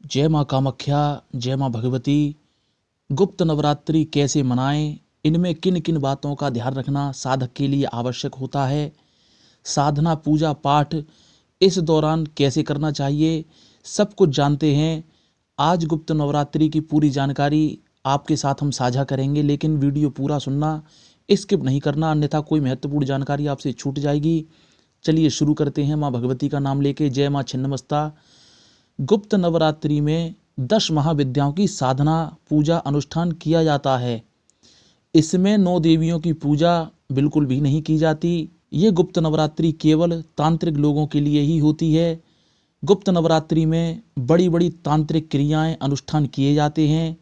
जय माँ कामाख्या, जय माँ भगवती। गुप्त नवरात्रि कैसे मनाएं, इनमें किन किन बातों का ध्यान रखना साधक के लिए आवश्यक होता है। साधना पूजा पाठ इस दौरान कैसे करना चाहिए, सब कुछ जानते हैं। आज गुप्त नवरात्रि की पूरी जानकारी आपके साथ हम साझा करेंगे, लेकिन वीडियो पूरा सुनना, स्किप नहीं करना, अन्यथा कोई महत्वपूर्ण जानकारी आपसे छूट जाएगी। चलिए शुरू करते हैं माँ भगवती का नाम लेके। जय माँ छिन्नमस्ता। गुप्त नवरात्रि में 10 महाविद्याओं की साधना पूजा अनुष्ठान किया जाता है। इसमें 9 देवियों की पूजा बिल्कुल भी नहीं की जाती। ये गुप्त नवरात्रि केवल तांत्रिक लोगों के लिए ही होती है। गुप्त नवरात्रि में बड़ी बड़ी तांत्रिक क्रियाएं अनुष्ठान किए जाते हैं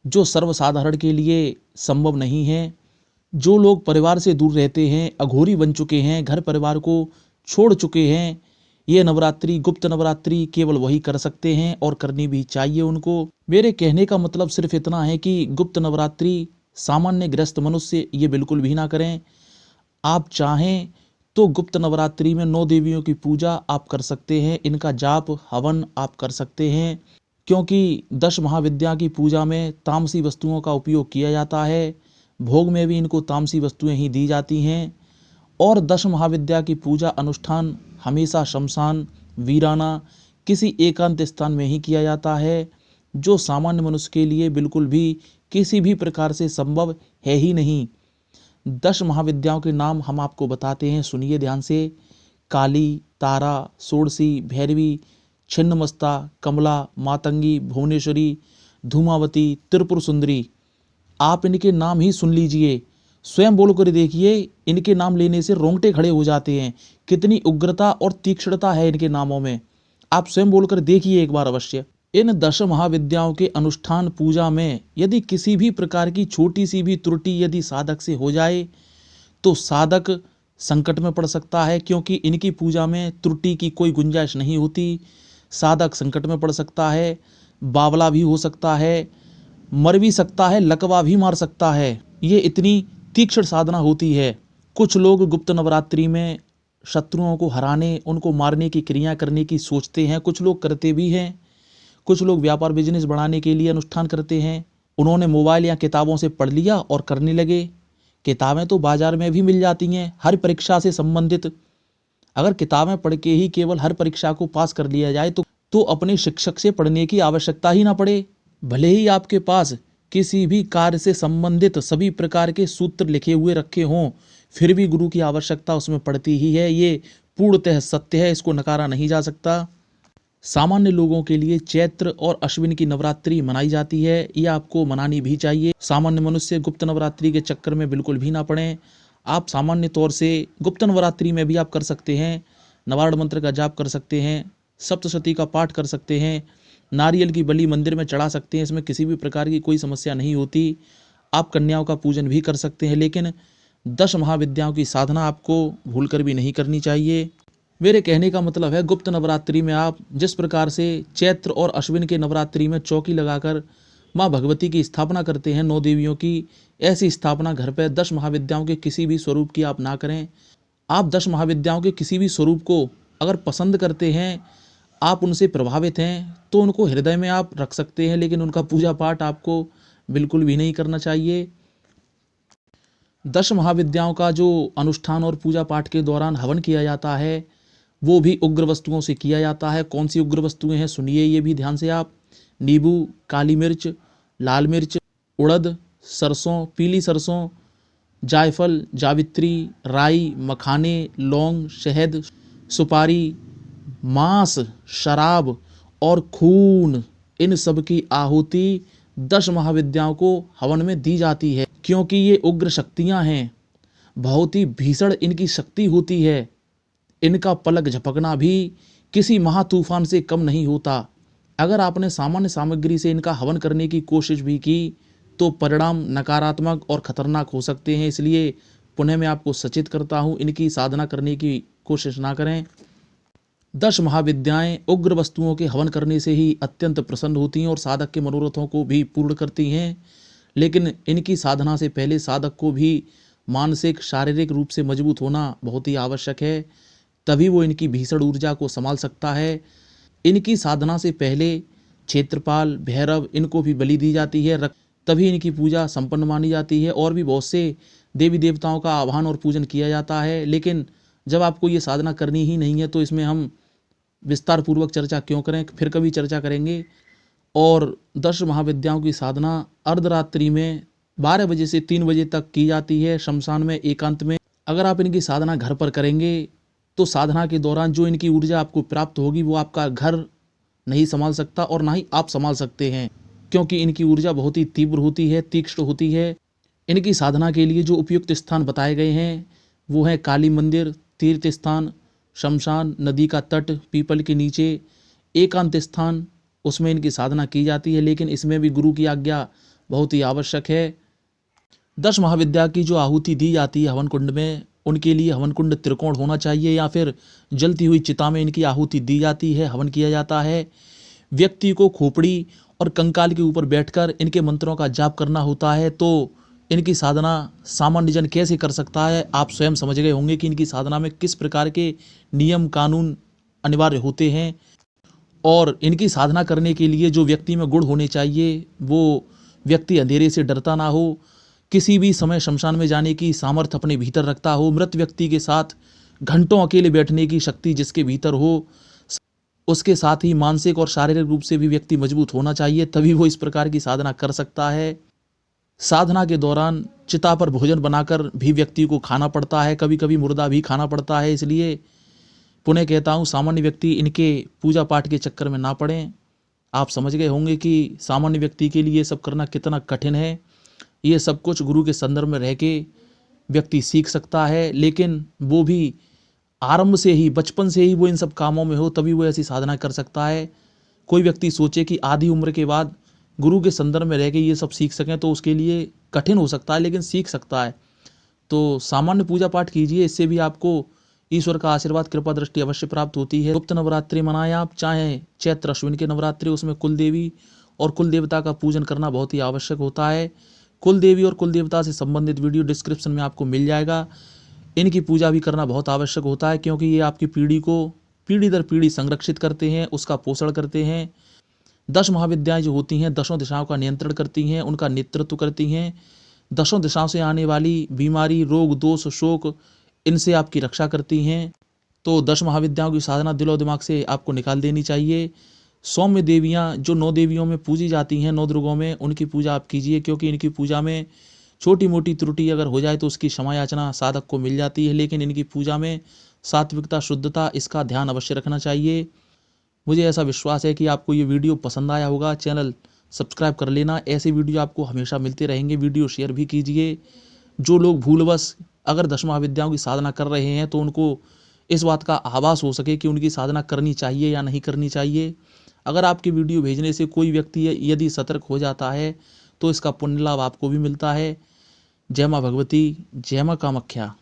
जो सर्वसाधारण के लिए संभव नहीं है। जो लोग परिवार से दूर रहते हैं, अघोरी बन चुके हैं, घर परिवार को छोड़ चुके हैं, ये नवरात्रि गुप्त नवरात्रि केवल वही कर सकते हैं और करनी भी चाहिए उनको। मेरे कहने का मतलब सिर्फ इतना है कि गुप्त नवरात्रि सामान्य गृहस्थ मनुष्य ये बिल्कुल भी ना करें। आप चाहें तो गुप्त नवरात्रि में 9 देवियों की पूजा आप कर सकते हैं, इनका जाप हवन आप कर सकते हैं, क्योंकि 10 महाविद्या की पूजा में तामसी वस्तुओं का उपयोग किया जाता है। भोग में भी इनको तामसी वस्तुएं ही दी जाती हैं। और 10 महाविद्या की पूजा अनुष्ठान हमेशा शमशान, वीराना, किसी एकांत स्थान में ही किया जाता है, जो सामान्य मनुष्य के लिए बिल्कुल भी किसी भी प्रकार से संभव है ही नहीं। 10 महाविद्याओं के नाम हम आपको बताते हैं, सुनिए ध्यान से। काली, तारा, षोडशी, भैरवी, छिन्नमस्ता, कमला, मातंगी, भुवनेश्वरी, धूमावती, त्रिपुर सुंदरी। आप इनके नाम ही सुन लीजिए, स्वयं बोलकर देखिए, इनके नाम लेने से रोंगटे खड़े हो जाते हैं। कितनी उग्रता और तीक्ष्णता है इनके नामों में, आप स्वयं बोलकर देखिए एक बार अवश्य। इन 10 महाविद्याओं के अनुष्ठान पूजा में यदि किसी भी प्रकार की छोटी सी भी त्रुटि यदि साधक से हो जाए तो साधक संकट में पड़ सकता है, क्योंकि इनकी पूजा में त्रुटि की कोई गुंजाइश नहीं होती। साधक संकट में पड़ सकता है, बावला भी हो सकता है, मर भी सकता है, लकवा भी मार सकता है। ये इतनी तीक्ष्ण साधना होती है। कुछ लोग गुप्त नवरात्रि में शत्रुओं को हराने, उनको मारने की क्रिया करने की सोचते हैं, कुछ लोग करते भी हैं। कुछ लोग व्यापार बिजनेस बढ़ाने के लिए अनुष्ठान करते हैं। उन्होंने मोबाइल या किताबों से पढ़ लिया और करने लगे। किताबें तो बाजार में भी मिल जाती हैं हर परीक्षा से संबंधित। अगर किताबें पढ़ के ही केवल हर परीक्षा को पास कर लिया जाए तो अपने शिक्षक से पढ़ने की आवश्यकता ही ना पड़े। भले ही आपके पास किसी भी कार्य से संबंधित सभी प्रकार के सूत्र लिखे हुए रखे हों, फिर भी गुरु की आवश्यकता उसमें पड़ती ही है। ये पूर्णतः सत्य है, इसको नकारा नहीं जा सकता। सामान्य लोगों के लिए चैत्र और अश्विन की नवरात्रि मनाई जाती है, ये आपको मनानी भी चाहिए। सामान्य मनुष्य गुप्त नवरात्रि के चक्कर में बिल्कुल भी ना पड़ें। आप सामान्य तौर से गुप्त नवरात्रि में भी आप कर सकते हैं, नवारण मंत्र का जाप कर सकते हैं, सप्तशती का पाठ कर सकते हैं, नारियल की बलि मंदिर में चढ़ा सकते हैं, इसमें किसी भी प्रकार की कोई समस्या नहीं होती। आप कन्याओं का पूजन भी कर सकते हैं, लेकिन 10 महाविद्याओं की साधना आपको भूलकर भी नहीं करनी चाहिए। मेरे कहने का मतलब है, गुप्त नवरात्रि में आप जिस प्रकार से चैत्र और अश्विन के नवरात्रि में चौकी लगाकर माँ भगवती की स्थापना करते हैं 9 देवियों की, ऐसी स्थापना घर पर 10 महाविद्याओं के किसी भी स्वरूप की आप ना करें। आप 10 महाविद्याओं के किसी भी स्वरूप को अगर पसंद करते हैं, आप उनसे प्रभावित हैं, तो उनको हृदय में आप रख सकते हैं, लेकिन उनका पूजा पाठ आपको बिल्कुल भी नहीं करना चाहिए। 10 महाविद्याओं का जो अनुष्ठान और पूजा पाठ के दौरान हवन किया जाता है, वो भी उग्र वस्तुओं से किया जाता है। कौन सी उग्र वस्तुएं हैं, सुनिए ये भी ध्यान से आप। नींबू, काली मिर्च, लाल मिर्च, उड़द, सरसों, पीली सरसों, जायफल, जावित्री, राई, मखाने, लौंग, शहद, सुपारी, मांस, शराब और खून, इन सब की आहुति 10 महाविद्याओं को हवन में दी जाती है, क्योंकि ये उग्र शक्तियां हैं। बहुत ही भीषण इनकी शक्ति होती है। इनका पलक झपकना भी किसी महातूफान से कम नहीं होता। अगर आपने सामान्य सामग्री से इनका हवन करने की कोशिश भी की तो परिणाम नकारात्मक और खतरनाक हो सकते हैं। इसलिए पुनः मैं आपको सचेत करता हूँ, इनकी साधना करने की कोशिश ना करें। 10 महाविद्याएं उग्र वस्तुओं के हवन करने से ही अत्यंत प्रसन्न होती हैं और साधक के मनोरथों को भी पूर्ण करती हैं। लेकिन इनकी साधना से पहले साधक को भी मानसिक शारीरिक रूप से मजबूत होना बहुत ही आवश्यक है, तभी वो इनकी भीषण ऊर्जा को संभाल सकता है। इनकी साधना से पहले क्षेत्रपाल, भैरव, इनको भी बलि दी जाती है, तभी इनकी पूजा संपन्न मानी जाती है। और भी बहुत से देवी देवताओं का आह्वान और पूजन किया जाता है। लेकिन जब आपको ये साधना करनी ही नहीं है तो इसमें हम विस्तार पूर्वक चर्चा क्यों करें, फिर कभी चर्चा करेंगे। और 10 महाविद्याओं की साधना अर्धरात्रि में 12 बजे से 3 बजे तक की जाती है, शमशान में, एकांत में। अगर आप इनकी साधना घर पर करेंगे तो साधना के दौरान जो इनकी ऊर्जा आपको प्राप्त होगी वो आपका घर नहीं संभाल सकता और ना ही आप संभाल सकते हैं, क्योंकि इनकी ऊर्जा बहुत ही तीव्र होती है, तीक्ष्ण होती है। इनकी साधना के लिए जो उपयुक्त स्थान बताए गए हैं वो है काली मंदिर, तीर्थ स्थान, शमशान, नदी का तट, पीपल के नीचे, एकांत स्थान, उसमें इनकी साधना की जाती है। लेकिन इसमें भी गुरु की आज्ञा बहुत ही आवश्यक है। 10 महाविद्या की जो आहुति दी जाती है हवन कुंड में, उनके लिए हवन कुंड त्रिकोण होना चाहिए या फिर जलती हुई चिता में इनकी आहुति दी जाती है, हवन किया जाता है। व्यक्ति को खोपड़ी और कंकाल के ऊपर बैठकर इनके मंत्रों का जाप करना होता है। तो इनकी साधना सामान्य जन कैसे कर सकता है, आप स्वयं समझ गए होंगे कि इनकी साधना में किस प्रकार के नियम कानून अनिवार्य होते हैं। और इनकी साधना करने के लिए जो व्यक्ति में गुण होने चाहिए, वो व्यक्ति अंधेरे से डरता ना हो, किसी भी समय शमशान में जाने की सामर्थ्य अपने भीतर रखता हो, मृत व्यक्ति के साथ घंटों अकेले बैठने की शक्ति जिसके भीतर हो, उसके साथ ही मानसिक और शारीरिक रूप से भी व्यक्ति मजबूत होना चाहिए, तभी वो इस प्रकार की साधना कर सकता है। साधना के दौरान चिता पर भोजन बनाकर भी व्यक्ति को खाना पड़ता है, कभी कभी मुर्दा भी खाना पड़ता है। इसलिए पुनः कहता हूँ, सामान्य व्यक्ति इनके पूजा पाठ के चक्कर में ना पड़ें। आप समझ गए होंगे कि सामान्य व्यक्ति के लिए ये सब करना कितना कठिन है। ये सब कुछ गुरु के संदर्भ में रह के व्यक्ति सीख सकता है, लेकिन वो भी आरंभ से ही, बचपन से ही वो इन सब कामों में हो, तभी वो ऐसी साधना कर सकता है। कोई व्यक्ति सोचे कि आधी उम्र के बाद गुरु के संदर्भ में रह के ये सब सीख सकें तो उसके लिए कठिन हो सकता है, लेकिन सीख सकता है। तो सामान्य पूजा पाठ कीजिए, इससे भी आपको ईश्वर का आशीर्वाद, कृपा दृष्टि अवश्य प्राप्त होती है। गुप्त नवरात्रि मनाएं आप, चाहे चैत्र अश्विन के नवरात्रि, उसमें कुल देवी और कुल देवता का पूजन करना बहुत ही आवश्यक होता है। कुल देवी और कुल देवता से संबंधित वीडियो डिस्क्रिप्शन में आपको मिल जाएगा। इनकी पूजा भी करना बहुत आवश्यक होता है, क्योंकि ये आपकी पीढ़ी को पीढ़ी दर पीढ़ी संरक्षित करते हैं, उसका पोषण करते हैं। 10 महाविद्याएं जो होती हैं 10 दिशाओं का नियंत्रण करती हैं, उनका नेतृत्व करती हैं। 10 दिशाओं से आने वाली बीमारी, रोग, दोष, शोक, इनसे आपकी रक्षा करती हैं। तो 10 महाविद्याओं की साधना दिलो दिमाग से आपको निकाल देनी चाहिए। सौम्य देवियाँ जो 9 देवियों में पूजी जाती हैं, 9 दुर्गों में, उनकी पूजा आप कीजिए, क्योंकि इनकी पूजा में छोटी मोटी त्रुटि अगर हो जाए तो उसकी क्षमा याचना साधक को मिल जाती है। लेकिन इनकी पूजा में सात्विकता, शुद्धता, इसका ध्यान अवश्य रखना चाहिए। मुझे ऐसा विश्वास है कि आपको ये वीडियो पसंद आया होगा। चैनल सब्सक्राइब कर लेना, ऐसे वीडियो आपको हमेशा मिलते रहेंगे। वीडियो शेयर भी कीजिए। जो लोग भूलवश अगर 10 महाविद्याओं की साधना कर रहे हैं तो उनको इस बात का आभास हो सके कि उनकी साधना करनी चाहिए या नहीं करनी चाहिए। अगर आपकी वीडियो भेजने से कोई व्यक्ति यदि सतर्क हो जाता है तो इसका पुण्य लाभ आपको भी मिलता है। जय माँ भगवती, जय माँ कामाख्या।